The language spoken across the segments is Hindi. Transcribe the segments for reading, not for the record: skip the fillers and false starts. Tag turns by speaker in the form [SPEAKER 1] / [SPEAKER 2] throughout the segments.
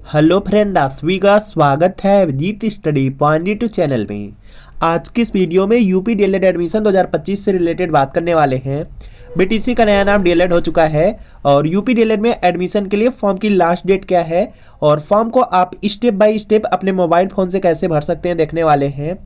[SPEAKER 1] हेलो फ्रेंड, आप सभी का स्वागत है Abhijeet study point YouTube channel में। आज की इस वीडियो में यूपी डीएलएड एडमिशन 2025 से रिलेटेड बात करने वाले हैं। बीटीसी का नया नाम डीएलएड हो चुका है और यूपी डीएलएड में एडमिशन के लिए फॉर्म की लास्ट डेट क्या है और फॉर्म को आप स्टेप बाय स्टेप अपने मोबाइल फ़ोन से कैसे भर सकते हैं देखने वाले हैं।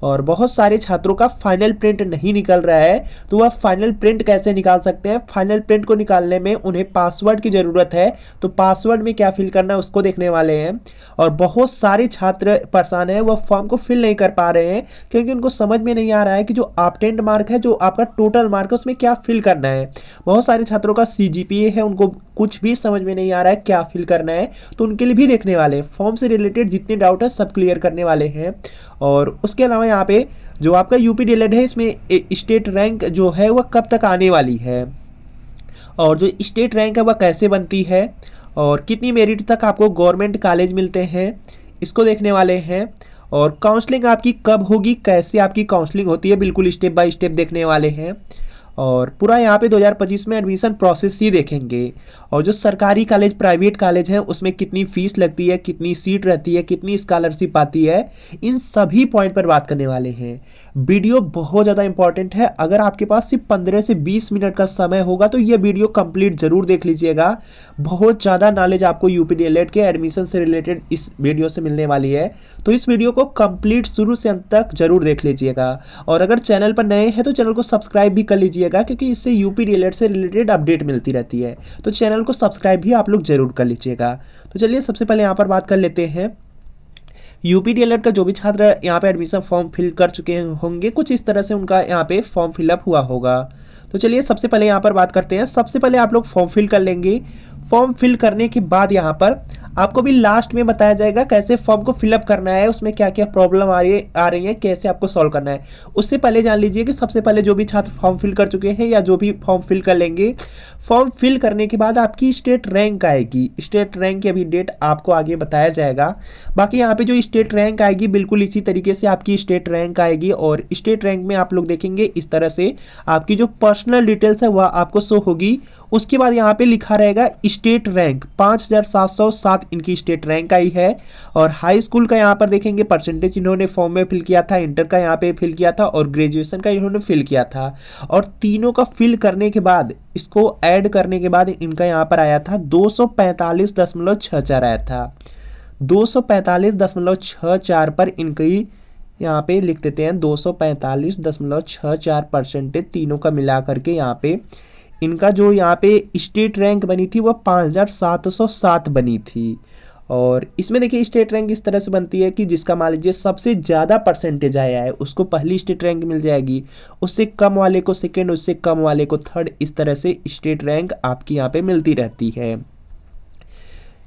[SPEAKER 1] और बहुत सारे छात्रों का फाइनल प्रिंट नहीं निकल रहा है, तो वह फाइनल प्रिंट कैसे निकाल सकते हैं। फाइनल प्रिंट को निकालने में उन्हें पासवर्ड की ज़रूरत है, तो पासवर्ड में क्या फिल करना है उसको देखने वाले हैं। और बहुत सारे छात्र परेशान हैं, वह फॉर्म को फिल नहीं कर पा रहे हैं क्योंकि उनको समझ में नहीं आ रहा है कि जो ऑब्टेंड मार्क है, जो आपका टोटल मार्क है, उसमें क्या फिल करना है। बहुत सारे छात्रों का सीजीपीए है, उनको कुछ भी समझ में नहीं आ रहा है क्या फिल करना है, तो उनके लिए भी देखने वाले हैं। फॉर्म से रिलेटेड जितने डाउट है सब क्लियर करने वाले हैं। और उसके अलावा यहाँ पे जो आपका यूपी डीएलएड है, इसमें स्टेट रैंक जो है वह कब तक आने वाली है और जो स्टेट रैंक है वह कैसे बनती है और कितनी मेरिट तक आपको गवर्नमेंट कॉलेज मिलते हैं, इसको देखने वाले हैं। और काउंसलिंग आपकी कब होगी, कैसे आपकी काउंसलिंग होती है, बिल्कुल स्टेप बाय स्टेप देखने वाले हैं। और पूरा यहाँ पे 2025 में एडमिशन प्रोसेस ही देखेंगे। और जो सरकारी कॉलेज, प्राइवेट कॉलेज हैं, उसमें कितनी फ़ीस लगती है, कितनी सीट रहती है, कितनी स्कॉलरशिप आती है, इन सभी पॉइंट पर बात करने वाले हैं। वीडियो बहुत ज़्यादा इंपॉर्टेंट है। अगर आपके पास सिर्फ 15 से 20 मिनट का समय होगा तो ये वीडियो कंप्लीट ज़रूर देख लीजिएगा। बहुत ज़्यादा नॉलेज आपको यूपी डीएलएड के एडमिशन से रिलेटेड इस वीडियो से मिलने वाली है, तो इस वीडियो को कंप्लीट शुरू से अंत तक जरूर देख लीजिएगा। और अगर चैनल पर नए हैं तो चैनल को सब्सक्राइब भी कर लीजिएगा क्योंकि इससे यूपी डीएलएड से रिलेटेड अपडेट मिलती रहती है, तो चैनल को सब्सक्राइब भी आप लोग जरूर कर लीजिएगा। तो चलिए सबसे पहले यहाँ पर बात कर लेते हैं। यूपी डीएलएड का जो भी छात्र यहाँ पे एडमिशन फॉर्म फिल कर चुके होंगे, कुछ इस तरह से उनका यहाँ पे फॉर्म फिलअप हुआ होगा। तो चलिए सबसे पहले यहाँ पर बात करते हैं। सबसे पहले आप लोग फॉर्म फिल कर लेंगे। फॉर्म फिल करने के बाद यहाँ पर आपको भी लास्ट में बताया जाएगा कैसे फॉर्म को फिलअप करना है, उसमें क्या क्या प्रॉब्लम आ रही है, कैसे आपको सॉल्व करना है। उससे पहले जान लीजिए कि सबसे पहले जो भी छात्र फॉर्म फिल कर चुके हैं या जो भी फॉर्म फिल कर लेंगे, फॉर्म फिल करने के बाद आपकी स्टेट रैंक आएगी। स्टेट रैंक की अभी डेट आपको आगे बताया जाएगा। बाकी यहाँ पे जो स्टेट रैंक आएगी बिल्कुल इसी तरीके से आपकी स्टेट रैंक आएगी। और स्टेट रैंक में आप लोग देखेंगे इस तरह से आपकी जो पर्सनल डिटेल्स है वह आपको शो होगी। उसके बाद यहाँ पे लिखा रहेगा स्टेट रैंक 5707 इनकी स्टेट रैंक आई है। और हाई स्कूल का यहाँ पर देखेंगे परसेंटेज इन्होंने फॉर्म में फिल किया था, इंटर का यहाँ पे फिल किया था और ग्रेजुएशन का इन्होंने फिल किया था। और तीनों का फिल करने के बाद, इसको ऐड करने के बाद इनका यहाँ पर आया था 245.64 आया था। 245.64 पर इनकी यहाँ पे लिख देते हैं 245.64 परसेंटेज तीनों का मिला करके यहाँ पे इनका जो यहाँ पे स्टेट रैंक बनी थी वह 5707 बनी थी। और इसमें देखिए स्टेट रैंक इस तरह से बनती है कि जिसका मान लीजिए सबसे ज़्यादा परसेंटेज आया है उसको पहली स्टेट रैंक मिल जाएगी, उससे कम वाले को सेकंड, उससे कम वाले को थर्ड, इस तरह से स्टेट रैंक आपकी यहाँ पे मिलती रहती है।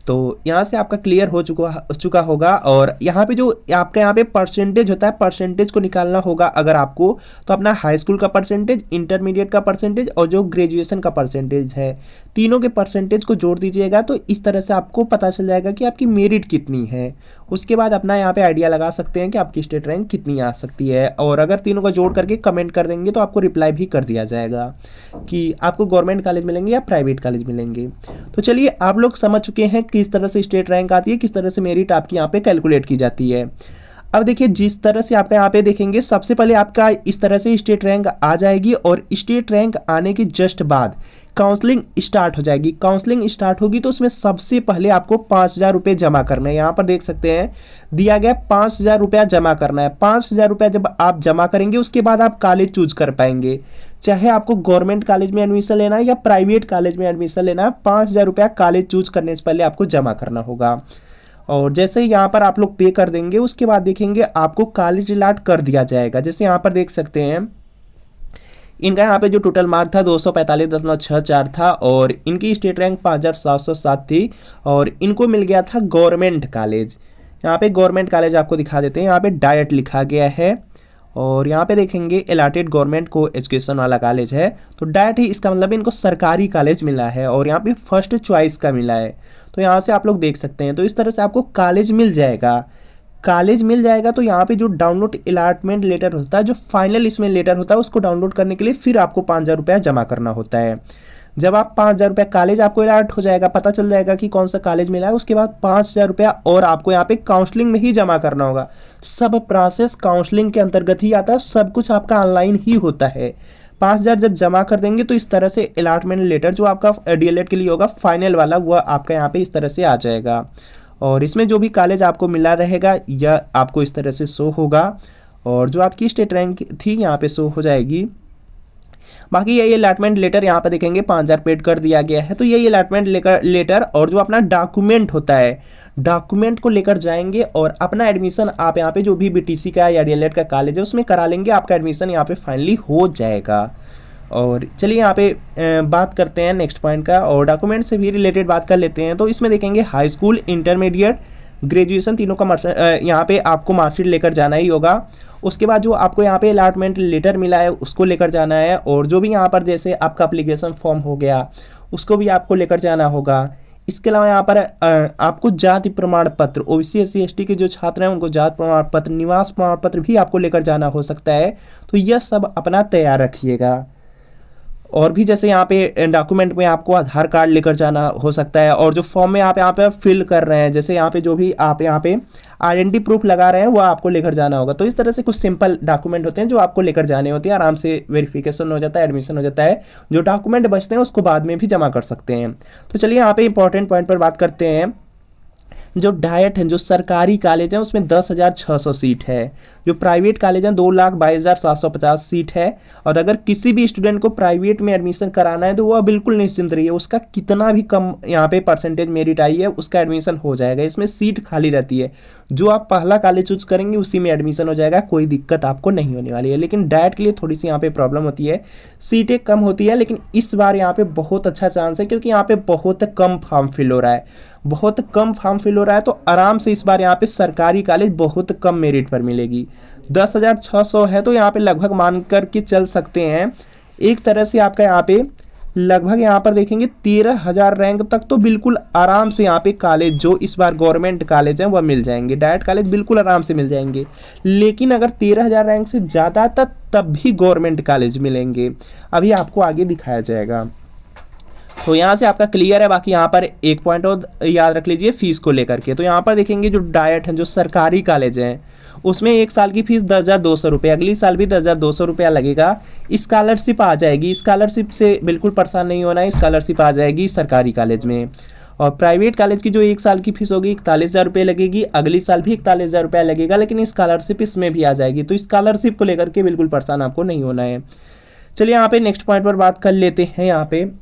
[SPEAKER 1] तो यहाँ से आपका क्लियर हो चुका होगा। और यहाँ पे जो आपका यहाँ पे परसेंटेज होता है, परसेंटेज को निकालना होगा अगर आपको, तो अपना हाई स्कूल का परसेंटेज, इंटरमीडिएट का परसेंटेज और जो ग्रेजुएशन का परसेंटेज है, तीनों के परसेंटेज को जोड़ दीजिएगा। तो इस तरह से आपको पता चल जाएगा कि आपकी मेरिट कितनी है। उसके बाद अपना यहाँ पे आइडिया लगा सकते हैं कि आपकी स्टेट रैंक कितनी आ सकती है। और अगर तीनों का जोड़ करके कमेंट कर देंगे तो आपको रिप्लाई भी कर दिया जाएगा कि आपको गवर्नमेंट कॉलेज मिलेंगे या प्राइवेट कॉलेज मिलेंगे। तो चलिए आप लोग समझ चुके हैं किस तरह से स्टेट रैंक आती है, किस तरह से मेरिट आपकी यहाँ पे कैलकुलेट की जाती है। अब देखिए जिस तरह से आपका यहाँ पे देखेंगे, सबसे पहले आपका इस तरह से स्टेट रैंक आ जाएगी और स्टेट रैंक आने के जस्ट बाद काउंसलिंग स्टार्ट हो जाएगी। काउंसलिंग स्टार्ट होगी तो उसमें सबसे पहले आपको 5000 रुपये जमा करना है। यहाँ पर देख सकते हैं दिया गया 5000 रुपया जमा करना है। 5000 रुपया जब आप जमा करेंगे उसके बाद आप कॉलेज चूज कर पाएंगे, चाहे आपको गवर्नमेंट कॉलेज में एडमिशन लेना है या प्राइवेट कॉलेज में एडमिशन लेना है। 5000 रुपया कॉलेज चूज करने से पहले आपको जमा करना होगा। और जैसे ही यहाँ पर आप लोग पे कर देंगे उसके बाद देखेंगे आपको कॉलेज अलॉट कर दिया जाएगा। जैसे यहाँ पर देख सकते हैं इनका यहाँ पे जो टोटल मार्क था 245.64 था और इनकी स्टेट रैंक 5707 थी और इनको मिल गया था गवर्नमेंट कॉलेज। यहाँ पे गवर्नमेंट कॉलेज आपको दिखा देते हैं, यहाँ पे डायरेक्ट लिखा गया है और यहाँ पे देखेंगे अलॉटेड गवर्नमेंट को एजुकेशन वाला कॉलेज है, तो डायरेक्ट ही इसका मतलब इनको सरकारी कॉलेज मिला है और यहाँ पे फर्स्ट चॉइस का मिला है। तो यहाँ से आप लोग देख सकते हैं। तो इस तरह से आपको कॉलेज मिल जाएगा। कॉलेज मिल जाएगा तो यहाँ पे जो डाउनलोड अलॉटमेंट लेटर होता है, जो फाइनल इसमें लेटर होता है, उसको डाउनलोड करने के लिए फिर आपको 5000 रुपया जमा करना होता है। जब आप 5,000 रुपया कॉलेज आपको अलर्ट हो जाएगा, पता चल जाएगा कि कौन सा कॉलेज मिला है, उसके बाद 5,000 रुपया और आपको यहाँ पे काउंसलिंग में ही जमा करना होगा। सब प्रोसेस काउंसलिंग के अंतर्गत ही आता है, सब कुछ आपका ऑनलाइन ही होता है। 5,000 जब जमा कर देंगे तो इस तरह से अलॉटमेंट लेटर जो आपका डीएलएड के लिए होगा फाइनल वाला, वह आपका यहाँ पे इस तरह से आ जाएगा। और इसमें जो भी कॉलेज आपको मिला रहेगा यह आपको इस तरह से शो होगा, और जो आपकी स्टेट रैंक थी यहाँ पे शो हो जाएगी। बाकी यही अलॉटमेंट लेटर यहाँ पर देखेंगे 5,000 पेड कर दिया गया है। तो यही अलॉटमेंट लेटर और जो अपना डॉक्यूमेंट होता है, डॉक्यूमेंट को लेकर जाएंगे और अपना एडमिशन आप यहाँ पे जो भी बीटीसी का या डीएलएड का कॉलेज है उसमें करा लेंगे, आपका एडमिशन यहाँ पे फाइनली हो जाएगा। और चलिए यहाँ पे बात करते हैं नेक्स्ट पॉइंट का, और डॉक्यूमेंट से भी रिलेटेड बात कर लेते हैं। तो इसमें देखेंगे हाई स्कूल, इंटरमीडिएट, ग्रेजुएशन, तीनों का यहाँ पे आपको मार्कशीट लेकर जाना ही होगा। उसके बाद जो आपको यहाँ पे अलॉटमेंट लेटर मिला है उसको लेकर जाना है, और जो भी यहाँ पर जैसे आपका एप्लीकेशन फॉर्म हो गया उसको भी आपको लेकर जाना होगा। इसके अलावा यहाँ पर आपको जाति प्रमाण पत्र, ओबीसी एससी एसटी के जो छात्र हैं उनको जाति प्रमाण पत्र, निवास प्रमाण पत्र भी आपको लेकर जाना हो सकता है। तो यह सब अपना तैयार रखिएगा। और भी जैसे यहाँ पे डॉक्यूमेंट में आपको आधार कार्ड लेकर जाना हो सकता है, और जो फॉर्म में आप यहाँ पे फिल कर रहे हैं, जैसे यहाँ पे जो भी आप यहाँ पे आइडेंटिटी प्रूफ लगा रहे हैं वो आपको लेकर जाना होगा। तो इस तरह से कुछ सिंपल डॉक्यूमेंट होते हैं जो आपको लेकर जाने होते हैं, आराम से वेरिफिकेशन हो जाता है, एडमिशन हो जाता है। जो डॉक्यूमेंट बचते हैं उसको बाद में भी जमा कर सकते हैं। तो चलिए यहाँ पे इंपॉर्टेंट पॉइंट पर बात करते हैं। जो डाइट है, जो सरकारी कॉलेज है उसमें 10,600 सीट है। जो प्राइवेट कॉलेज है 2,22,750 सीट है। और अगर किसी भी स्टूडेंट को प्राइवेट में एडमिशन कराना है तो वह बिल्कुल निश्चिंत रहिए, उसका कितना भी कम यहाँ पे परसेंटेज मेरिट आई है उसका एडमिशन हो जाएगा। इसमें सीट खाली रहती है, जो आप पहला कॉलेज चूज करेंगे उसी में एडमिशन हो जाएगा, कोई दिक्कत आपको नहीं होने वाली है। लेकिन डाइट के लिए थोड़ी सी यहाँ पे प्रॉब्लम होती है, सीटें कम होती है। लेकिन इस बार यहाँ पे बहुत अच्छा चांस है क्योंकि यहाँ पे बहुत कम फॉर्म फिल हो रहा है, बहुत कम फॉर्म फिल हो रहा है। तो आराम से इस बार यहाँ पे सरकारी कॉलेज बहुत कम मेरिट पर मिलेगी। 10,600 है तो यहाँ पे लगभग मान कर के चल सकते हैं एक तरह से आपका यहाँ पे लगभग यहाँ पर देखेंगे 13,000 रैंक तक तो बिल्कुल आराम से यहाँ पे कॉलेज जो इस बार गवर्नमेंट कॉलेज हैं वह मिल जाएंगे, डाइट कॉलेज बिल्कुल आराम से मिल जाएंगे। लेकिन अगर 13,000 रैंक से ज़्यादा तब भी गवर्नमेंट कॉलेज मिलेंगे, अभी आपको आगे दिखाया जाएगा। तो यहाँ से आपका क्लियर है। बाकी यहाँ पर एक पॉइंट और याद रख लीजिए फीस को लेकर के। तो यहाँ पर देखेंगे जो डाइट है, जो सरकारी कॉलेज हैं उसमें एक साल की फीस 10,200 रुपये, अगली साल भी 10,200 रुपया लगेगा। स्कॉलरशिप आ जाएगी, स्कॉलरशिप से बिल्कुल परेशान नहीं होना है, स्कॉलरशिप आ जाएगी सरकारी कॉलेज में। और प्राइवेट कॉलेज की जो एक साल की फीस होगी 41,000 रुपये लगेगी, अगली साल भी 41,000 रुपया लगेगा, लेकिन स्कॉलरशिप इसमें भी आ जाएगी। तो स्कॉलरशिप को लेकर के बिल्कुल परेशान आपको नहीं होना है। चलिए यहाँ पे नेक्स्ट पॉइंट पर बात कर लेते हैं।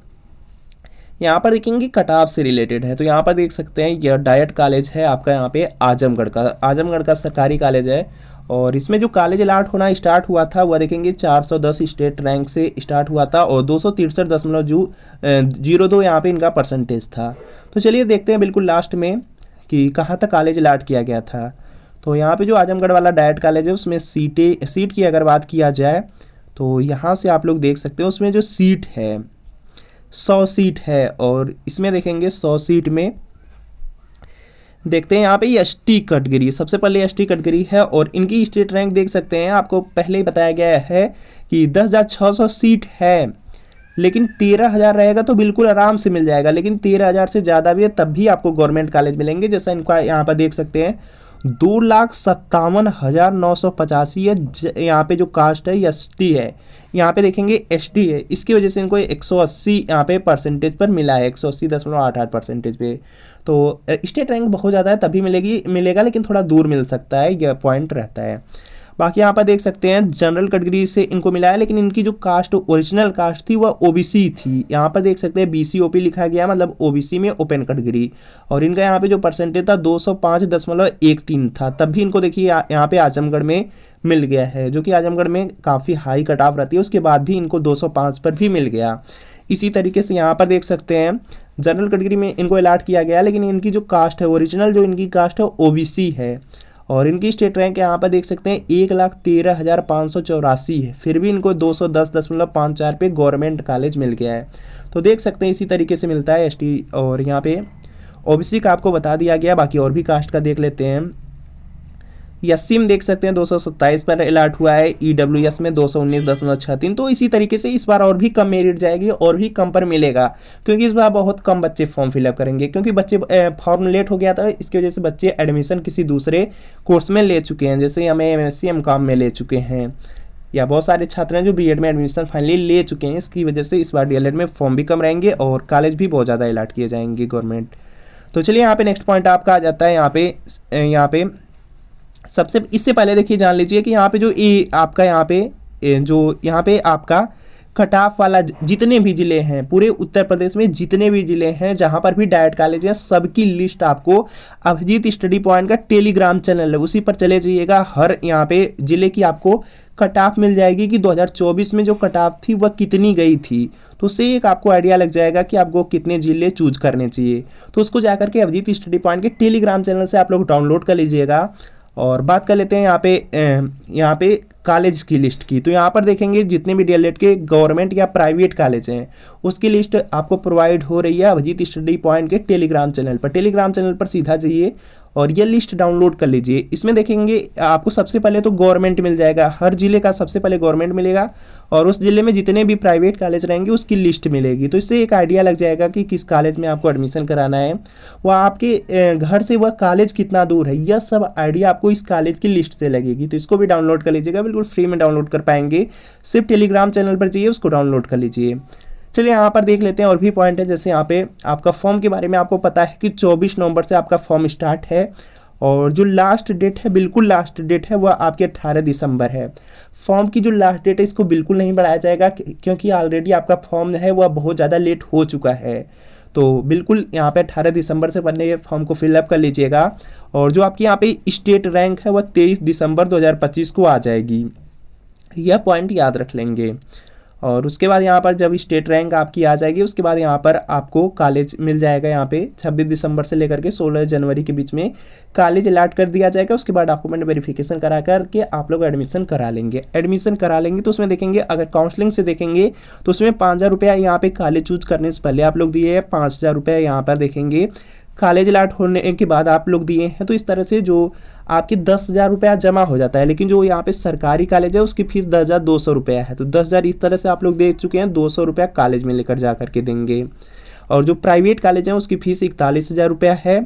[SPEAKER 1] यहाँ पर देखेंगे कट ऑफ से रिलेटेड है। तो यहाँ पर देख सकते हैं यह डाइट कॉलेज है आपका यहाँ पे आजमगढ़ का सरकारी कॉलेज है। और इसमें जो कॉलेज अलॉट होना स्टार्ट हुआ था वह देखेंगे 410 स्टेट रैंक से स्टार्ट हुआ था और 263.02 यहाँ पे इनका परसेंटेज था। तो चलिए देखते हैं बिल्कुल लास्ट में कि कहाँ तक कॉलेज अलॉट किया गया था। तो यहाँ पे जो आजमगढ़ वाला डाइट कॉलेज है उसमें सीट की अगर बात किया जाए तो यहाँ से आप लोग देख सकते हो उसमें जो सीट है 100 सीट है। और इसमें देखेंगे 100 सीट में देखते हैं यहाँ पे एसटी कैटेगरी, सबसे पहले एसटी कैटेगरी है और इनकी स्टेट रैंक देख सकते हैं। आपको पहले ही बताया गया है कि 10,600 सीट है, लेकिन 13,000 रहेगा तो बिल्कुल आराम से मिल जाएगा। लेकिन 13,000 से ज़्यादा भी है तब भी आपको गवर्नमेंट कॉलेज मिलेंगे। जैसा इनका यहाँ पर देख सकते हैं 2,57,985 है। यहाँ पे जो कास्ट है एसटी है, यहाँ पे देखेंगे एसटी है, इसकी वजह से इनको 180 यहाँ पे परसेंटेज पर मिला है, 180.88 परसेंटेज पे। तो स्टेट रैंक बहुत ज़्यादा है तभी मिलेगा, लेकिन थोड़ा दूर मिल सकता है, यह पॉइंट रहता है। बाकी यहाँ पर देख सकते हैं जनरल कैटेगरी से इनको मिला है, लेकिन इनकी जो कास्ट ओरिजिनल कास्ट थी वह ओबीसी थी। यहाँ पर देख सकते हैं बीसी ओपी लिखा गया, मतलब ओबीसी में ओपन कैटेगरी। और इनका यहाँ पे जो परसेंटेज था 205.13 था, तब भी इनको देखिए यहाँ पे आजमगढ़ में मिल गया है, जो कि आजमगढ़ में काफ़ी हाई कट ऑफ रहती है, उसके बाद भी इनको 205 पर भी मिल गया। इसी तरीके से यहाँ पर देख सकते हैं जनरल कैटेगरी में इनको अलॉट किया गया, लेकिन इनकी जो कास्ट है ओरिजिनल जो इनकी कास्ट है ओबीसी है। और इनकी स्टेट रैंक यहाँ पर देख सकते हैं 1,13,584 है, फिर भी इनको 210.54 पे गवर्नमेंट कॉलेज मिल गया है। तो देख सकते हैं इसी तरीके से मिलता है एसटी। और यहाँ पे ओबीसी का आपको बता दिया गया, बाकी और भी कास्ट का देख लेते हैं। एससी में देख सकते हैं 227 पर अलॉट हुआ है, ईडब्ल्यूएस में 219.63। तो इसी तरीके से इस बार और भी कम मेरिट जाएगी और भी कम पर मिलेगा, क्योंकि इस बार बहुत कम बच्चे फॉर्म फिलअप करेंगे, क्योंकि बच्चे फॉर्म लेट हो गया था, इसकी वजह से बच्चे एडमिशन किसी दूसरे कोर्स में ले चुके हैं, जैसे हमें एमएससी एमकॉम में ले चुके हैं, या बहुत सारे छात्र हैं जो बीएड में एडमिशन फाइनली ले चुके हैं। इसकी वजह से इस बार डीएलएड में फॉर्म भी कम रहेंगे और कॉलेज भी बहुत ज़्यादा अलॉट किए जाएंगे गवर्नमेंट। तो चलिए यहाँ पे नेक्स्ट पॉइंट आपका आ जाता है। यहाँ पे सबसे इससे पहले देखिए जान लीजिए कि यहाँ पे जो आपका यहाँ पे आपका कट ऑफ वाला जितने भी ज़िले हैं पूरे उत्तर प्रदेश में, जितने भी ज़िले हैं जहाँ पर भी डाइट कॉलेज है, सबकी लिस्ट आपको अभिजीत स्टडी पॉइंट का टेलीग्राम चैनल है उसी पर चले जाइएगा। हर यहाँ पे ज़िले की आपको कट ऑफ मिल जाएगी कि 2024 में जो कट ऑफ थी वह कितनी गई थी, तो उससे एक आपको आइडिया लग जाएगा कि आपको कितने ज़िले चूज करने चाहिए। तो उसको जाकर के अभिजीत स्टडी पॉइंट के टेलीग्राम चैनल से आप लोग डाउनलोड कर लीजिएगा। और बात कर लेते हैं यहाँ पे कॉलेज की लिस्ट की। तो यहाँ पर देखेंगे जितने भी डीएलएड के गवर्नमेंट या प्राइवेट कॉलेज हैं उसकी लिस्ट आपको प्रोवाइड हो रही है अभिजीत स्टडी पॉइंट के टेलीग्राम चैनल पर। टेलीग्राम चैनल पर सीधा जाइए और ये लिस्ट डाउनलोड कर लीजिए। इसमें देखेंगे आपको सबसे पहले तो गवर्नमेंट मिल जाएगा, हर जिले का सबसे पहले गवर्नमेंट मिलेगा और उस जिले में जितने भी प्राइवेट कॉलेज रहेंगे उसकी लिस्ट मिलेगी। तो इससे एक आइडिया लग जाएगा कि किस कॉलेज में आपको एडमिशन कराना है, वह आपके घर से वह कॉलेज कितना दूर है, यह सब आइडिया आपको इस कॉलेज की लिस्ट से लगेगी। तो इसको भी डाउनलोड कर लीजिएगा, बिल्कुल फ्री में डाउनलोड कर पाएंगे, सिर्फ टेलीग्राम चैनल पर जाइए उसको डाउनलोड कर लीजिए। चलिए यहाँ पर देख लेते हैं और भी पॉइंट है, जैसे यहाँ पे आपका फॉर्म के बारे में आपको पता है कि 24 नवंबर से आपका फॉर्म स्टार्ट है और जो लास्ट डेट है, बिल्कुल लास्ट डेट है, वह आपके 18 दिसंबर है। फॉर्म की जो लास्ट डेट है इसको बिल्कुल नहीं बढ़ाया जाएगा, क्योंकि ऑलरेडी आपका फॉर्म है वह बहुत ज़्यादा लेट हो चुका है। तो बिल्कुल यहाँ पे 18 दिसंबर से पहले ये फॉर्म को फिलअप कर लीजिएगा। और जो आपकी यहाँ पे स्टेट रैंक है वह 23 दिसंबर 2025 को आ जाएगी, यह पॉइंट याद रख लेंगे। और उसके बाद यहाँ पर जब स्टेट रैंक आपकी आ जाएगी उसके बाद यहाँ पर आपको कॉलेज मिल जाएगा। यहाँ पे 26 दिसंबर से लेकर के 16 जनवरी के बीच में कॉलेज अलॉट कर दिया जाएगा। उसके बाद डॉक्यूमेंट वेरिफिकेशन करा करके आप लोग एडमिशन करा लेंगे। तो उसमें देखेंगे अगर काउंसलिंग से देखेंगे तो उसमें 5,000 रुपया यहाँ पे कॉलेज चूज करने से पहले आप लोग दिए हैं, 5,000 रुपया यहाँ पर देखेंगे कॉलेज अलॉट होने के बाद आप लोग दिए हैं। तो इस तरह से जो आपकी 10,000 रुपया जमा हो जाता है, लेकिन जो यहाँ पे सरकारी कॉलेज है उसकी फीस 10,200 रुपया है। तो 10,000 इस तरह से आप लोग दे चुके हैं, 200 रुपया कॉलेज में लेकर जा करके देंगे। और जो प्राइवेट कॉलेज है उसकी फ़ीस 41,000 रुपया है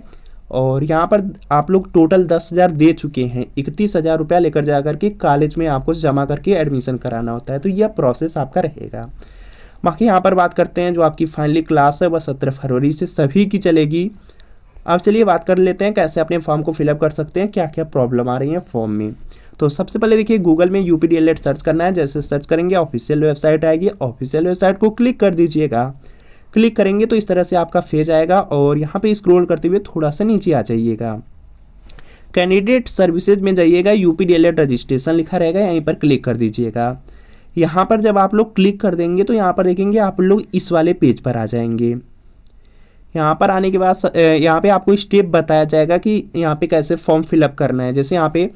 [SPEAKER 1] और यहाँ पर आप लोग टोटल 10,000 दे चुके हैं, 31,000 रुपया लेकर जा करके कॉलेज में आपको जमा करके एडमिशन कराना होता है। तो यह प्रोसेस आपका रहेगा। बाकी यहाँ पर बात करते हैं जो आपकी फाइनली क्लास है वह 17 फरवरी से सभी की चलेगी। अब चलिए बात कर लेते हैं कैसे अपने फॉर्म को फिलअप कर सकते हैं, क्या क्या प्रॉब्लम आ रही है फॉर्म में। तो सबसे पहले देखिए गूगल में यूपी डीएलएड सर्च करना है। जैसे सर्च करेंगे ऑफिशियल वेबसाइट आएगी, ऑफिशियल वेबसाइट को क्लिक कर दीजिएगा। क्लिक करेंगे तो इस तरह से आपका पेज आएगा और यहाँ पे स्क्रॉल करते हुए थोड़ा सा नीचे आ जाइएगा, कैंडिडेट सर्विसेज में जाइएगा, यूपी डीएलएड रजिस्ट्रेशन लिखा रहेगा, यहीं पर क्लिक कर दीजिएगा। यहाँ पर जब आप लोग क्लिक कर देंगे तो यहाँ पर देखेंगे आप लोग इस वाले पेज पर आ जाएंगे। यहाँ पर आने के बाद यहाँ पे आपको स्टेप बताया जाएगा कि यहाँ पे कैसे फॉर्म फिलअप करना है। जैसे यहाँ पे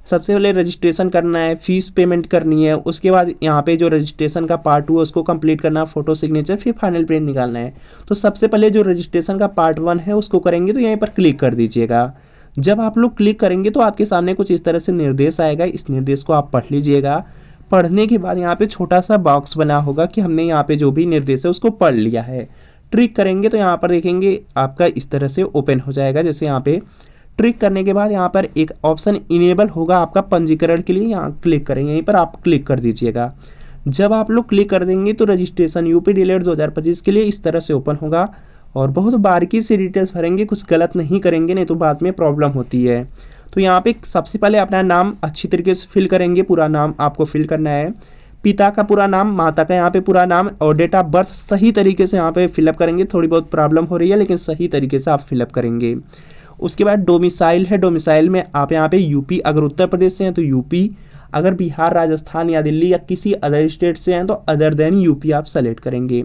[SPEAKER 1] सबसे पहले रजिस्ट्रेशन करना है, फीस पेमेंट करनी है, उसके बाद यहाँ पे जो रजिस्ट्रेशन का पार्ट 2 है उसको कंप्लीट करना है, फोटो सिग्नेचर, फिर फाइनल प्रिंट निकालना है। तो सबसे पहले जो रजिस्ट्रेशन का पार्ट 1 है उसको करेंगे, तो यहीं पर क्लिक कर दीजिएगा। जब आप लोग क्लिक करेंगे तो आपके सामने कुछ इस तरह से निर्देश आएगा, इस निर्देश को आप पढ़ लीजिएगा। पढ़ने के बाद यहाँ पे छोटा सा बॉक्स बना होगा कि हमने यहाँ पे जो भी निर्देश है उसको पढ़ लिया है। ट्रिक करेंगे तो यहाँ पर देखेंगे आपका इस तरह से ओपन हो जाएगा। जैसे यहाँ पे ट्रिक करने के बाद यहाँ पर एक ऑप्शन इनेबल होगा आपका पंजीकरण के लिए, यहाँ क्लिक करेंगे, यहीं पर आप क्लिक कर दीजिएगा। जब आप लोग क्लिक कर देंगे तो रजिस्ट्रेशन यूपी डीएलएड 2025 के लिए इस तरह से ओपन होगा और बहुत बारीकी से डिटेल्स भरेंगे, कुछ गलत नहीं करेंगे, नहीं तो बाद में प्रॉब्लम होती है। तो यहाँ पे सबसे पहले अपना नाम अच्छी तरीके से फिल करेंगे, पूरा नाम आपको फिल करना है, पिता का पूरा नाम, माता का यहाँ पे पूरा नाम और डेट ऑफ बर्थ सही तरीके से यहाँ पे फिलअप करेंगे। थोड़ी बहुत प्रॉब्लम हो रही है लेकिन सही तरीके से आप फिलअप करेंगे। उसके बाद डोमिसाइल है, डोमिसाइल में आप यहाँ पे यूपी, अगर उत्तर प्रदेश से हैं तो यूपी, अगर बिहार, राजस्थान या दिल्ली या किसी अदर स्टेट से हैं तो अदर देन यूपी आप सेलेक्ट करेंगे।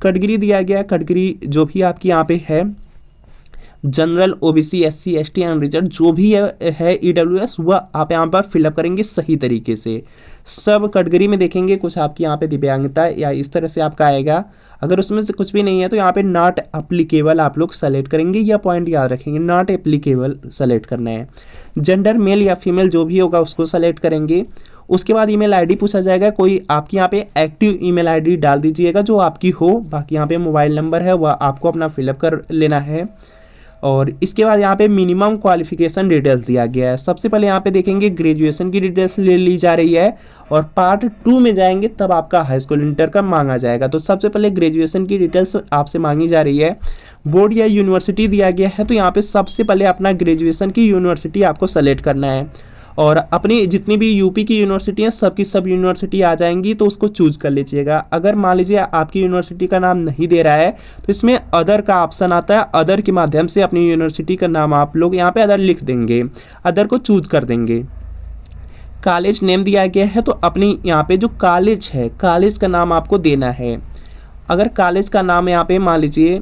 [SPEAKER 1] कैटेगरी दिया गया है, कैटेगरी जो भी आपकी यहाँ पे है general, OBC, SC, ST and reserve जो भी है ईडब्ल्यूएस, वह आप यहाँ पर फिलअप करेंगे सही तरीके से। सब कैटेगरी में देखेंगे कुछ आपकी यहाँ पे दिव्यांगता या इस तरह से आपका आएगा। अगर उसमें से कुछ भी नहीं है तो यहाँ पे नॉट एप्लीकेबल आप लोग सेलेक्ट करेंगे, या पॉइंट याद रखेंगे, नॉट एप्लीकेबल सेलेक्ट करना है। जेंडर मेल या फीमेल जो भी होगा उसको सेलेक्ट करेंगे। उसके बाद ईमेल आईडी पूछा जाएगा, कोई आपकी यहाँ पे एक्टिव ईमेल आईडी डाल दीजिएगा जो आपकी हो। बाकी यहाँ पे मोबाइल नंबर है वह आपको अपना फिलअप कर लेना है। और इसके बाद यहाँ पे मिनिमम क्वालिफिकेशन डिटेल्स दिया गया है। सबसे पहले यहाँ पे देखेंगे ग्रेजुएशन की डिटेल्स ले ली जा रही है, और पार्ट 2 में जाएंगे तब आपका हाई स्कूल इंटर का मांगा जाएगा। तो सबसे पहले ग्रेजुएशन की डिटेल्स आपसे मांगी जा रही है। बोर्ड या यूनिवर्सिटी दिया गया है, तो यहाँ पे सबसे पहले अपना ग्रेजुएशन की यूनिवर्सिटी आपको सेलेक्ट करना है, और अपनी जितनी भी यूपी की यूनिवर्सिटी हैं सबकी सब यूनिवर्सिटी आ जाएंगी तो उसको चूज कर लीजिएगा। अगर मान लीजिए आपकी यूनिवर्सिटी का नाम नहीं दे रहा है तो इसमें अदर का ऑप्शन आता है, अदर के माध्यम से अपनी यूनिवर्सिटी का नाम आप लोग यहाँ पे अदर लिख देंगे, अदर को चूज कर देंगे। कॉलेज नेम दिया गया है तो अपनी यहाँ पे जो कॉलेज है कॉलेज का नाम आपको देना है। अगर कॉलेज का नाम यहाँ पे मान लीजिए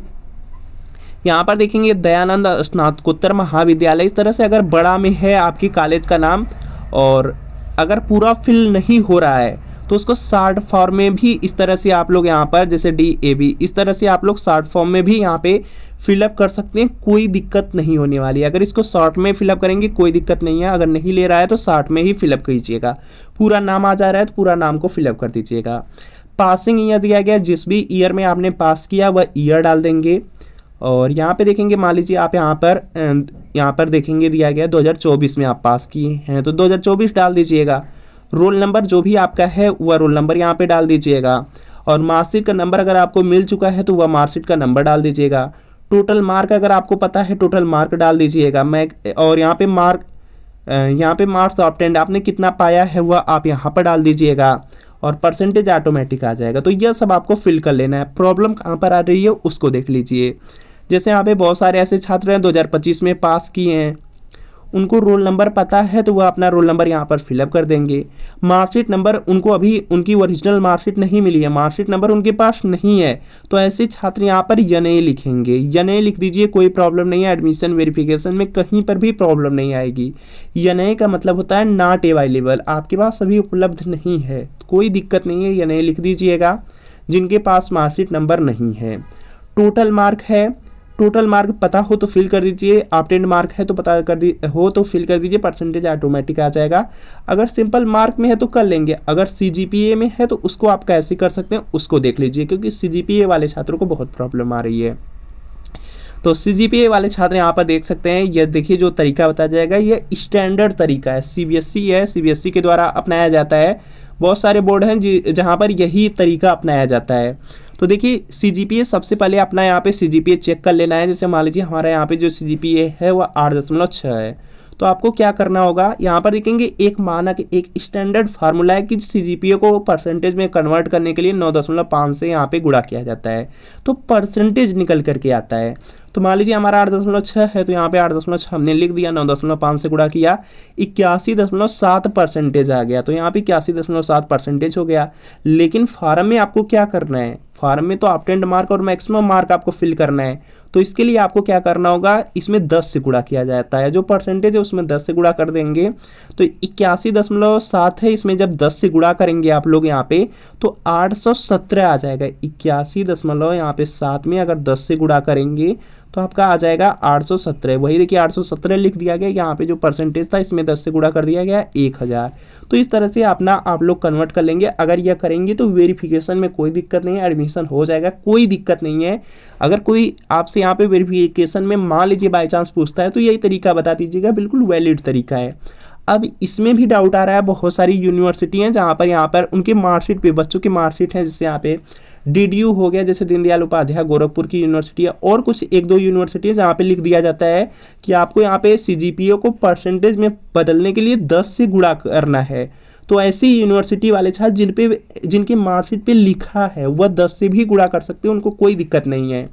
[SPEAKER 1] यहाँ पर देखेंगे दयानंद स्नातकोत्तर महाविद्यालय, इस तरह से अगर बड़ा में है आपकी कॉलेज का नाम, और अगर पूरा फिल नहीं हो रहा है तो उसको शॉर्ट फॉर्म में भी इस तरह से आप लोग यहाँ पर जैसे DAB इस तरह से आप लोग शॉर्ट फॉर्म में भी यहाँ पे फिलअप कर सकते हैं, कोई दिक्कत नहीं होने वाली है। अगर इसको शॉर्ट में फिलअप करेंगे कोई दिक्कत नहीं है, अगर नहीं ले रहा है तो शॉर्ट में ही फिलअप कीजिएगा। पूरा नाम आ जा रहा है तो पूरा नाम को फिलअप कर दीजिएगा। पासिंग ईयर दिया गया, जिस भी ईयर में आपने पास किया वह ईयर डाल देंगे। और यहाँ पे देखेंगे मान लीजिए आप यहाँ पर देखेंगे दिया गया 2024 में आप पास किए हैं तो 2024 डाल दीजिएगा। रोल नंबर जो भी आपका है वह रोल नंबर यहाँ पे डाल दीजिएगा, और मार्कशीट का नंबर अगर आपको मिल चुका है तो वह मार्कशीट का नंबर डाल दीजिएगा। टोटल मार्क अगर आपको पता है टोटल मार्क डाल दीजिएगा। और यहाँ पे मार्क्स ऑब्टेंड आपने कितना पाया है वह आप यहाँ पर डाल दीजिएगा, और परसेंटेज ऑटोमेटिक आ जाएगा। तो यह सब आपको फिल कर लेना है। प्रॉब्लम कहाँ पर आ रही है उसको देख लीजिए। जैसे यहाँ पे बहुत सारे ऐसे छात्र हैं 2025 में पास किए हैं, उनको रोल नंबर पता है तो वह अपना रोल नंबर यहाँ पर फिलअप कर देंगे। मार्कशीट नंबर उनको अभी उनकी ओरिजिनल मार्कशीट नहीं मिली है, मार्कशीट नंबर उनके पास नहीं है, तो ऐसे छात्र यहाँ पर यनए लिखेंगे। यनए लिख दीजिए, कोई प्रॉब्लम नहीं है। एडमिशन वेरिफिकेशन में कहीं पर भी प्रॉब्लम नहीं आएगी। यनए का मतलब होता है नॉट अवेलेबल, आपके पास अभी उपलब्ध नहीं है, कोई दिक्कत नहीं है। यनए लिख दीजिएगा जिनके पास मार्कशीट नंबर नहीं है। टोटल मार्क है, टोटल मार्क पता हो तो फिल कर दीजिए। ऑब्टेंड मार्क है तो पता तो फिल कर दीजिए, परसेंटेज ऑटोमेटिक आ जाएगा। अगर सिंपल मार्क में है तो कर लेंगे, अगर CGPA में है तो उसको आप कैसे कर सकते हैं उसको देख लीजिए, क्योंकि CGPA वाले छात्रों को बहुत प्रॉब्लम आ रही है। तो CGPA वाले छात्र यहाँ पर देख सकते हैं, यह देखिए जो तरीका बताया जाएगा ये स्टैंडर्ड तरीका है, CBSE है, CBSE के द्वारा अपनाया जाता है। बहुत सारे बोर्ड हैं जहाँ पर यही तरीका अपनाया जाता है। तो देखिए CGPA सबसे पहले अपना यहाँ पे CGPA चेक कर लेना है। जैसे मान लीजिए हमारा यहाँ पे जो CGPA है वह 8.6 है, तो आपको क्या करना होगा, यहाँ पर देखेंगे एक मानक एक स्टैंडर्ड फार्मूला है कि CGPA को परसेंटेज में कन्वर्ट करने के लिए 9.5 से यहाँ पे गुणा किया जाता है, तो परसेंटेज निकल करके आता है। तो मान लीजिए हमारा 8.6 है तो यहाँ पे 8.6 हमने लिख दिया, 9.5 से गुणा किया, 81.7% आ गया। तो यहाँ पे 81.7% हो गया। लेकिन फार्म में आपको क्या करना है, फार्म में तो ऑब्टेंड मार्क और मैक्सिमम मार्क आपको फिल करना है। तो इसके लिए आपको क्या करना होगा, इसमें 10 से गुणा किया जाता है, जो परसेंटेज है उसमें 10 से गुणा कर देंगे। तो 81.7 है, इसमें जब 10 से गुणा करेंगे आप लोग यहाँ पे तो 817 आ जाएगा। 81 यहाँ पे 7 में अगर 10 से गुणा करेंगे तो आपका आ जाएगा 817। वही देखिए 817 लिख दिया गया, यहाँ पे जो परसेंटेज था इसमें 10 से गुणा कर दिया गया 1000। तो इस तरह से अपना आप लोग कन्वर्ट कर लेंगे। अगर यह करेंगे तो वेरिफिकेशन में कोई दिक्कत नहीं है, एडमिशन हो जाएगा, कोई दिक्कत नहीं है। अगर कोई आपसे यहाँ पे वेरिफिकेशन में मान लीजिए बाई चांस पूछता है तो यही तरीका बता दीजिएगा, बिल्कुल वैलिड तरीका है। अब इसमें भी डाउट आ रहा है, बहुत सारी यूनिवर्सिटी हैं जहाँ पर यहाँ पर उनके मार्कशीट पे बच्चों की मार्कशीट है, जैसे यहाँ पे DDU हो गया, जैसे दीनदयाल उपाध्याय गोरखपुर की यूनिवर्सिटी है, और कुछ 1-2 यूनिवर्सिटी है जहाँ पे लिख दिया जाता है कि आपको यहाँ पे CGPA को परसेंटेज में बदलने के लिए 10 से गुणा करना है। तो ऐसी यूनिवर्सिटी वाले छात्र जिनके मार्कशीट पे लिखा है वह 10 से भी गुणा कर सकते हैं, उनको कोई दिक्कत नहीं है।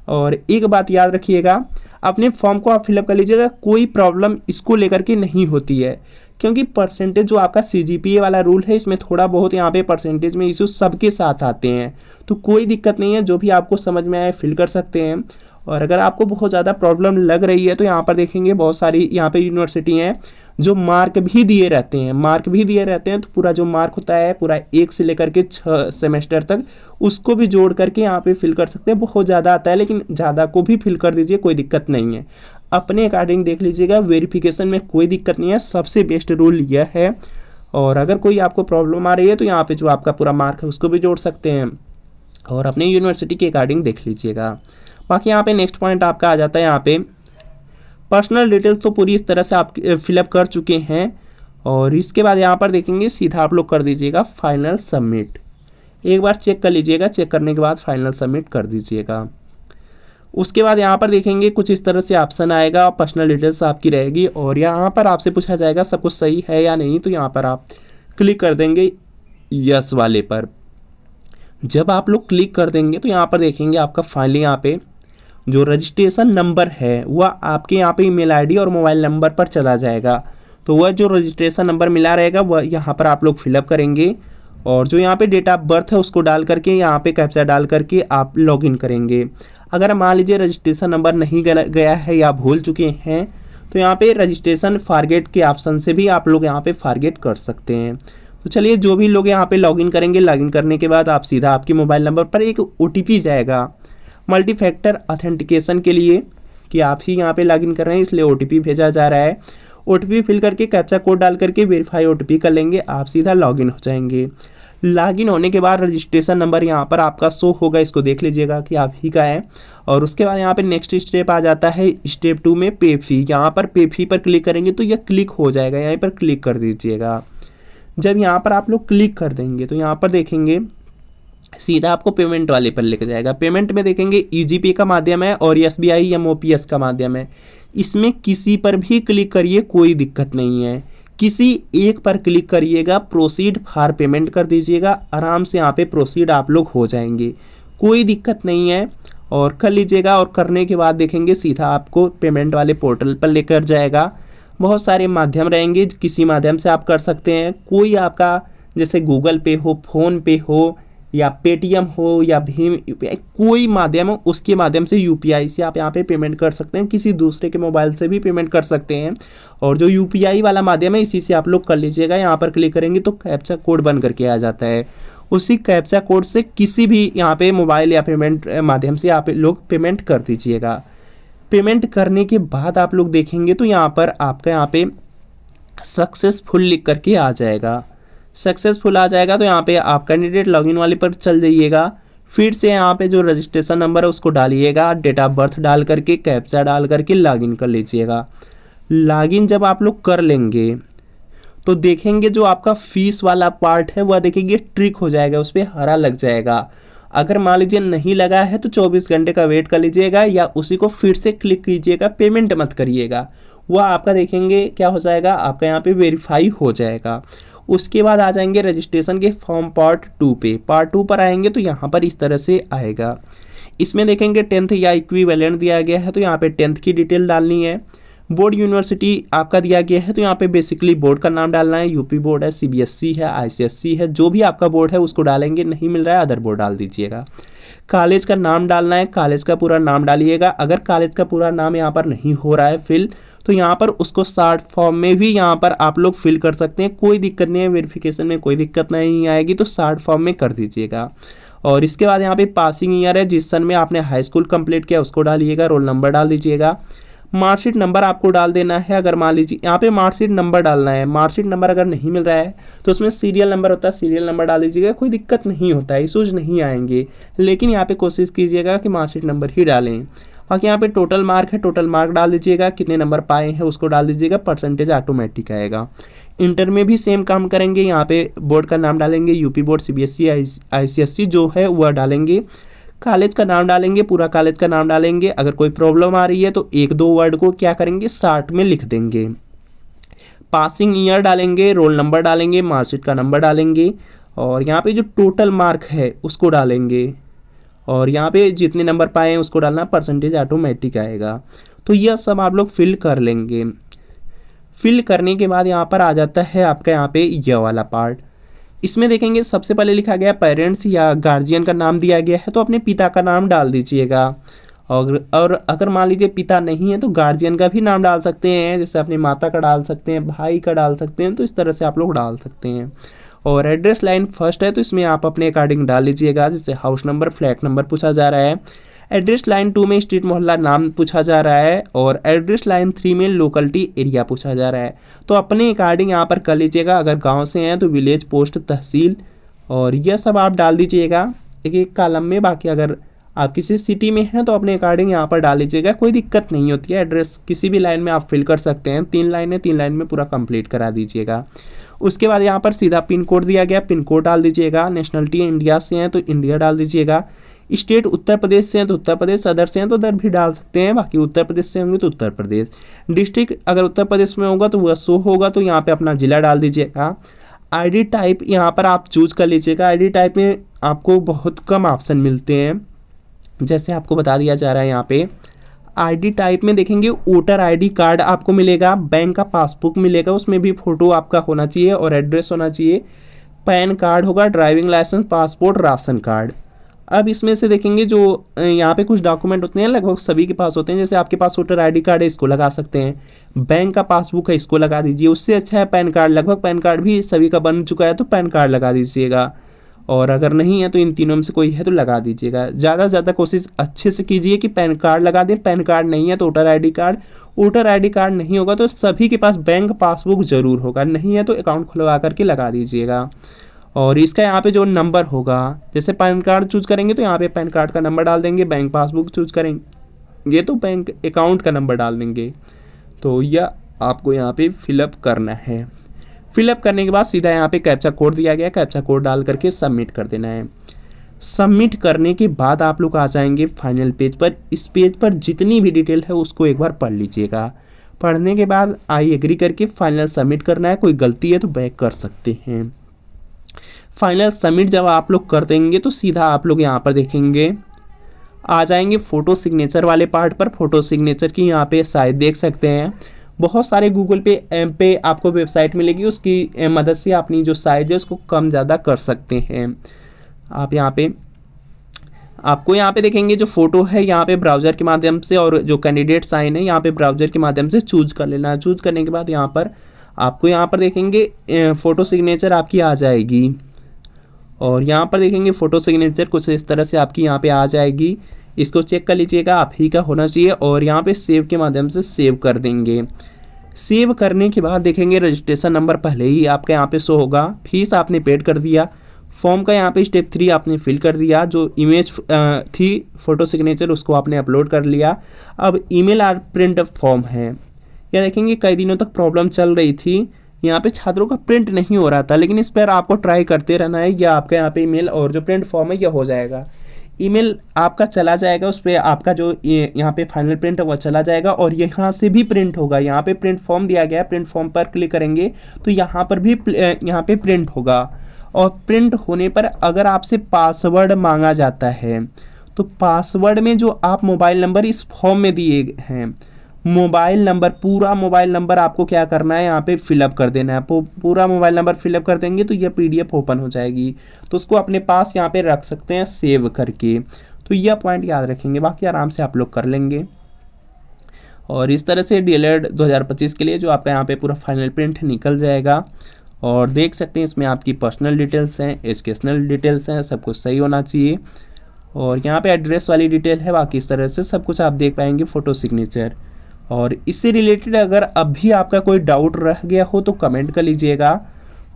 [SPEAKER 1] और एक बात याद रखिएगा, अपने फॉर्म को आप फिलअप कर लीजिएगा, कोई प्रॉब्लम इसको लेकर के नहीं होती है, क्योंकि परसेंटेज जो आपका CGPA वाला रूल है इसमें थोड़ा बहुत यहाँ पे परसेंटेज में इशू सबके साथ आते हैं, तो कोई दिक्कत नहीं है। जो भी आपको समझ में आए फिल कर सकते हैं। और अगर आपको बहुत ज़्यादा प्रॉब्लम लग रही है तो यहाँ पर देखेंगे बहुत सारी यहाँ पे यूनिवर्सिटी हैं जो मार्क भी दिए रहते हैं तो पूरा जो मार्क होता है पूरा 1 से लेकर के 6 सेमेस्टर तक उसको भी जोड़ करके यहाँ पे फिल कर सकते हैं। बहुत ज़्यादा आता है लेकिन ज़्यादा को भी फिल कर दीजिए, कोई दिक्कत नहीं है। अपने अकॉर्डिंग देख लीजिएगा, वेरिफिकेशन में कोई दिक्कत नहीं है, सबसे बेस्ट रूल यह है। और अगर कोई आपको प्रॉब्लम आ रही है तो यहाँ पे जो आपका पूरा मार्क है उसको भी जोड़ सकते हैं और अपने यूनिवर्सिटी के अकॉर्डिंग देख लीजिएगा। बाकी यहाँ पे नेक्स्ट पॉइंट आपका आ जाता है यहाँ पे पर्सनल डिटेल्स तो पूरी इस तरह से आप फिलअप कर चुके हैं और इसके बाद यहाँ पर देखेंगे सीधा आप लोग कर दीजिएगा फाइनल सबमिट। एक बार चेक कर लीजिएगा, चेक करने के बाद फाइनल सबमिट कर दीजिएगा। उसके बाद यहाँ पर देखेंगे कुछ इस तरह से ऑप्शन आएगा, पर्सनल डिटेल्स आपकी रहेगी और यहाँ पर आपसे पूछा जाएगा सब कुछ सही है या नहीं, तो यहाँ पर आप क्लिक कर देंगे यस वाले पर। जब आप लोग क्लिक कर देंगे तो यहाँ पर देखेंगे आपका फाइनली यहाँ पे जो रजिस्ट्रेशन नंबर है वह आपके यहाँ पे ईमेल आईडी और मोबाइल नंबर पर चला जाएगा। तो वह जो रजिस्ट्रेशन नंबर मिला रहेगा वह यहाँ पर आप लोग फिलअप करेंगे और जो यहाँ पे डेट ऑफ बर्थ है उसको डाल करके यहाँ पे कैप्चा डाल करके आप लॉगिन करेंगे। अगर मान लीजिए रजिस्ट्रेशन नंबर नहीं गया है या भूल चुके हैं तो यहाँ पे रजिस्ट्रेशन फॉरगेट के ऑप्शन से भी आप लोग यहाँ पे फॉरगेट कर सकते हैं। तो चलिए, जो भी लोग यहाँ पे लॉगिन करेंगे, लॉगिन करने के बाद आप सीधा आपके मोबाइल नंबर पर एक OTP जाएगा मल्टी फैक्टर ऑथेंटिकेशन के लिए कि आप ही यहाँ पे लॉगिन कर रहे हैं, इसलिए OTP भेजा जा रहा है। OTP फिल करके कैप्चा कोड डाल करके वेरीफाई OTP कर लेंगे, आप सीधा लॉगिन हो जाएंगे। लॉगिन होने के बाद रजिस्ट्रेशन नंबर यहाँ पर आपका शो होगा, इसको देख लीजिएगा कि आप ही का है। और उसके बाद यहाँ पे नेक्स्ट स्टेप आ जाता है स्टेप 2 में पे फी। यहाँ पर पे फी पर क्लिक करेंगे तो यह क्लिक हो जाएगा, यहाँ पर क्लिक कर दीजिएगा। जब यहाँ पर आप लोग क्लिक कर देंगे तो यहाँ पर देखेंगे सीधा आपको पेमेंट वाले पर लेकर जाएगा। पेमेंट में देखेंगे EasyPay का माध्यम है और SBI या MOPS का माध्यम है। इसमें किसी पर भी क्लिक करिए, कोई दिक्कत नहीं है, किसी एक पर क्लिक करिएगा, प्रोसीड फॉर पेमेंट कर दीजिएगा, आराम से यहाँ पे प्रोसीड आप लोग हो जाएंगे, कोई दिक्कत नहीं है। और कर लीजिएगा और करने के बाद देखेंगे सीधा आपको पेमेंट वाले पोर्टल पर लेकर जाएगा। बहुत सारे माध्यम रहेंगे, किसी माध्यम से आप कर सकते हैं। कोई आपका जैसे गूगल पे हो, फ़ोन पे हो या पेटीएम हो या भीम UPI, कोई माध्यम हो उसके माध्यम से UPI से आप यहाँ पे पेमेंट कर सकते हैं। किसी दूसरे के मोबाइल से भी पेमेंट कर सकते हैं और जो UPI वाला माध्यम है इसी से आप लोग कर लीजिएगा। यहाँ पर क्लिक करेंगे तो कैप्चा कोड बन करके आ जाता है, उसी कैप्चा कोड से किसी भी यहाँ पे मोबाइल या पेमेंट माध्यम से आप लोग पेमेंट कर दीजिएगा। पेमेंट करने के बाद आप लोग देखेंगे तो यहाँ पर आपका यहाँ पे सक्सेसफुल लिख करके आ जाएगा। सक्सेसफुल आ जाएगा तो यहाँ पे आप कैंडिडेट लॉगिन वाले पर चल जाइएगा। फिर से यहाँ पे जो रजिस्ट्रेशन नंबर है उसको डालिएगा, डेट ऑफ बर्थ डाल करके कैप्चा डाल करके लॉगिन कर लीजिएगा। लॉगिन जब आप लोग कर लेंगे तो देखेंगे जो आपका फीस वाला पार्ट है वह देखेंगे ट्रिक हो जाएगा, उस पर हरा लग जाएगा। अगर मान लीजिए नहीं लगा है तो 24 घंटे का वेट कर लीजिएगा या उसी को फिर से क्लिक कीजिएगा, पेमेंट मत करिएगा, वह आपका देखेंगे क्या हो जाएगा, आपका यहाँ पे वेरीफाई हो जाएगा। उसके बाद आ जाएंगे रजिस्ट्रेशन के फॉर्म पार्ट 2 पे। पार्ट 2 पर आएंगे तो यहाँ पर इस तरह से आएगा। इसमें देखेंगे 10th या इक्विवेलेंट दिया गया है तो यहाँ पे 10th की डिटेल डालनी है। बोर्ड यूनिवर्सिटी आपका दिया गया है तो यहाँ पे बेसिकली बोर्ड का नाम डालना है, यूपी बोर्ड है, CBSE है, ICSE है, जो भी आपका बोर्ड है उसको डालेंगे। नहीं मिल रहा है अदर बोर्ड डाल दीजिएगा। कॉलेज का नाम डालना है, कॉलेज का पूरा नाम डालिएगा। अगर कॉलेज का पूरा नाम यहाँ पर नहीं हो रहा है फिल तो यहाँ पर उसको शॉर्ट फॉर्म में भी यहाँ पर आप लोग फिल कर सकते हैं, कोई दिक्कत नहीं है। वेरिफिकेशन में कोई दिक्कत नहीं आएगी तो शॉर्ट फॉर्म में कर दीजिएगा। और इसके बाद यहाँ पे पासिंग ईयर है, जिस सन में आपने हाई स्कूल कंप्लीट किया उसको डालिएगा, रोल नंबर डाल दीजिएगा। मार्कशीट नंबर आपको डाल देना है। अगर मान लीजिए यहाँ पे मार्कशीट नंबर डालना है, मार्कशीट नंबर अगर नहीं मिल रहा है तो उसमें सीरियल नंबर होता है, सीरियल नंबर डाल दीजिएगा, कोई दिक्कत नहीं होता है, इशूज नहीं आएंगे। लेकिन यहाँ पे कोशिश कीजिएगा कि मार्कशीट नंबर ही डालें। बाकी यहाँ पे टोटल मार्क है, टोटल मार्क डाल दीजिएगा, कितने नंबर पाए हैं उसको डाल दीजिएगा, परसेंटेज ऑटोमेटिक आएगा। इंटर में भी सेम काम करेंगे, यहाँ पे बोर्ड का नाम डालेंगे, यूपी बोर्ड, CBSE, ICSE जो है वह डालेंगे। कॉलेज का नाम डालेंगे, पूरा कॉलेज का नाम डालेंगे। अगर कोई प्रॉब्लम आ रही है तो 1-2 वर्ड को क्या करेंगे, शॉर्ट में लिख देंगे। पासिंग ईयर डालेंगे, रोल नंबर डालेंगे, मार्कशीट का नंबर डालेंगे और यहाँ पे जो टोटल मार्क है उसको डालेंगे और यहाँ पे जितने नंबर पाए हैं उसको डालना, परसेंटेज ऑटोमेटिक आएगा। तो यह सब आप लोग फिल कर लेंगे। फिल करने के बाद यहाँ पर आ जाता है आपका यहाँ पे यह वाला पार्ट। इसमें देखेंगे सबसे पहले लिखा गया पेरेंट्स या गार्जियन का नाम दिया गया है तो अपने पिता का नाम डाल दीजिएगा। और अगर मान लीजिए पिता नहीं है तो गार्जियन का भी नाम डाल सकते हैं, जैसे अपनी माता का डाल सकते हैं, भाई का डाल सकते हैं, तो इस तरह से आप लोग डाल सकते हैं। और एड्रेस लाइन फर्स्ट है तो इसमें आप अपने अकॉर्डिंग डाल लीजिएगा, जैसे हाउस नंबर, फ्लैट नंबर पूछा जा रहा है। एड्रेस लाइन 2 में स्ट्रीट मोहल्ला नाम पूछा जा रहा है, और एड्रेस लाइन 3 में लोकलिटी एरिया पूछा जा रहा है। तो अपने अकॉर्डिंग यहाँ पर कर लीजिएगा, अगर गाँव से हैं तो विलेज, पोस्ट, तहसील, और यह सब आप डाल दीजिएगा एक एक कॉलम में। बाकी अगर आप किसी सिटी में हैं तो अपने अकॉर्डिंग यहाँ पर डाल लीजिएगा, कोई दिक्कत नहीं होती है। एड्रेस किसी भी लाइन में आप फिल कर सकते हैं, 3 लाइन है, 3 लाइन में पूरा कंप्लीट करा दीजिएगा। उसके बाद यहाँ पर सीधा पिन कोड दिया गया, पिन कोड डाल दीजिएगा। नेशनलिटी इंडिया से हैं तो इंडिया डाल दीजिएगा। स्टेट उत्तर प्रदेश से हैं तो उत्तर प्रदेश, अदर से हैं तो अदर भी डाल सकते हैं, बाकी उत्तर प्रदेश से होंगे तो उत्तर प्रदेश। डिस्ट्रिक्ट अगर उत्तर प्रदेश में होगा तो वह शो होगा, तो यहाँ पे अपना ज़िला डाल दीजिएगा। आईडी टाइप यहाँ पर आप चूज कर लीजिएगा। आईडी टाइप में आपको बहुत कम ऑप्शन मिलते हैं, जैसे आपको बता दिया जा रहा है यहाँ पे। आईडी टाइप में देखेंगे वोटर आईडी कार्ड आपको मिलेगा, बैंक का पासबुक मिलेगा, उसमें भी फ़ोटो आपका होना चाहिए और एड्रेस होना चाहिए। पैन कार्ड होगा, driving licence, passport, ration card. अब इसमें से देखेंगे जो यहाँ पे कुछ डॉक्यूमेंट होते हैं, लगभग सभी के पास होते हैं। जैसे आपके पास वोटर आईडी कार्ड है, इसको लगा सकते हैं। बैंक का पासबुक है, इसको लगा दीजिए। उससे अच्छा है पैन कार्ड, लगभग पैन कार्ड भी सभी का बन चुका है तो पैन कार्ड लगा दीजिएगा। और अगर नहीं है तो इन तीनों में से कोई है तो लगा दीजिएगा। ज़्यादा से ज़्यादा कोशिश अच्छे से कीजिए कि पैन कार्ड लगा दें। पैन कार्ड नहीं है तो voter ID card, voter ID card नहीं होगा तो सभी के पास बैंक पासबुक ज़रूर होगा, नहीं है तो अकाउंट खुलवा करके लगा दीजिएगा। और इसका यहाँ पे जो नंबर होगा, जैसे पैन कार्ड चूज करेंगे तो यहाँ पे पैन कार्ड का नंबर डाल देंगे, बैंक पासबुक चूज करेंगे तो बैंक अकाउंट का नंबर डाल देंगे। तो यह आपको यहाँ पे फिलअप करना है। फिलअप करने के बाद सीधा यहाँ पे कैप्चा कोड दिया गया, कैप्चा कोड डाल करके सबमिट कर देना है। सबमिट करने के बाद आप लोग आ जाएंगे फाइनल पेज पर। इस पेज पर जितनी भी डिटेल है उसको एक बार पढ़ लीजिएगा। पढ़ने के बाद आई एग्री करके फाइनल सबमिट करना है। कोई गलती है तो बैक कर सकते हैं। फाइनल सबमिट जब आप लोग कर देंगे तो सीधा आप लोग यहाँ पर देखेंगे, आ जाएंगे फ़ोटो सिग्नेचर वाले पार्ट पर। फ़ोटो सिग्नेचर की यहाँ पे साइज देख सकते हैं। बहुत सारे गूगल पे आपको वेबसाइट मिलेगी, उसकी मदद से अपनी जो साइज है उसको कम ज़्यादा कर सकते हैं। आप यहाँ पे आपको यहाँ पे देखेंगे जो फ़ोटो है यहाँ पे ब्राउज़र के माध्यम से, और जो कैंडिडेट साइन है यहाँ पे ब्राउज़र के माध्यम से चूज कर लेना है। चूज करने के बाद यहाँ पर आपको यहाँ पर देखेंगे फ़ोटो सिग्नेचर आपकी आ जाएगी, और यहाँ पर देखेंगे फ़ोटो सिग्नेचर कुछ इस तरह से आपकी यहाँ पे आ जाएगी। इसको चेक कर लीजिएगा, आप ही का होना चाहिए। और यहाँ पे सेव के माध्यम से सेव कर देंगे। सेव करने के बाद देखेंगे रजिस्ट्रेशन नंबर पहले ही आपका यहाँ पे शो होगा। फीस आपने पेड कर दिया। फॉर्म का यहाँ पे स्टेप 3 आपने फिल कर दिया। जो इमेज थी फ़ोटो सिग्नेचर उसको आपने अपलोड कर लिया। अब ईमेल और प्रिंट फॉर्म है। यह देखेंगे कई दिनों तक प्रॉब्लम चल रही थी, यहाँ पे छात्रों का प्रिंट नहीं हो रहा था, लेकिन इस पर आपको ट्राई करते रहना है। या आपका यहाँ पे ईमेल और जो प्रिंट फॉर्म है यह हो जाएगा। ईमेल आपका चला जाएगा, उस पर आपका जो यहाँ पे फाइनल प्रिंट है वह चला जाएगा, और यहाँ से भी प्रिंट होगा। यहाँ पे प्रिंट फॉर्म दिया गया है, प्रिंट फॉर्म पर क्लिक करेंगे तो यहाँ पर भी यहाँ पे प्रिंट होगा। और प्रिंट होने पर अगर आपसे पासवर्ड मांगा जाता है तो पासवर्ड में जो आप मोबाइल नंबर इस फॉर्म में दिए हैं, मोबाइल नंबर, पूरा मोबाइल नंबर आपको क्या करना है यहाँ पे फिलअप कर देना है। पूरा मोबाइल नंबर फिलअप कर देंगे तो यह पीडीएफ ओपन हो जाएगी, तो उसको अपने पास यहाँ पे रख सकते हैं सेव करके। तो यह पॉइंट याद रखेंगे, बाकी आराम से आप लोग कर लेंगे। और इस तरह से डीएलएड 2025 के लिए जो आपका यहाँ पे पूरा फाइनल प्रिंट निकल जाएगा। और देख सकते हैं इसमें आपकी पर्सनल डिटेल्स हैं, एजुकेशनल डिटेल्स हैं, सब कुछ सही होना चाहिए। और यहाँ पे एड्रेस वाली डिटेल है, बाकी इस तरह से सब कुछ आप देख पाएंगे। फ़ोटो सिग्नेचर और इससे रिलेटेड अगर अभी आपका कोई डाउट रह गया हो तो कमेंट कर लीजिएगा।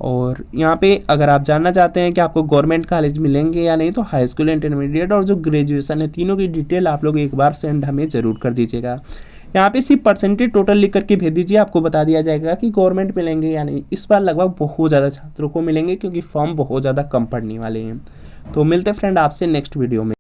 [SPEAKER 1] और यहाँ पे अगर आप जानना चाहते हैं कि आपको गवर्नमेंट कॉलेज मिलेंगे या नहीं, तो हाई स्कूल, इंटरमीडिएट और जो ग्रेजुएशन है, तीनों की डिटेल आप लोग एक बार सेंड हमें ज़रूर कर दीजिएगा। यहाँ पे सिर्फ परसेंटेज टोटल लिख करके भेज दीजिए, आपको बता दिया जाएगा कि गवर्नमेंट मिलेंगे या नहीं। इस बार लगभग बहुत ज़्यादा छात्रों को मिलेंगे क्योंकि फॉर्म बहुत ज़्यादा कम पड़ने वाले हैं। तो मिलते हैं फ्रेंड आपसे नेक्स्ट वीडियो में।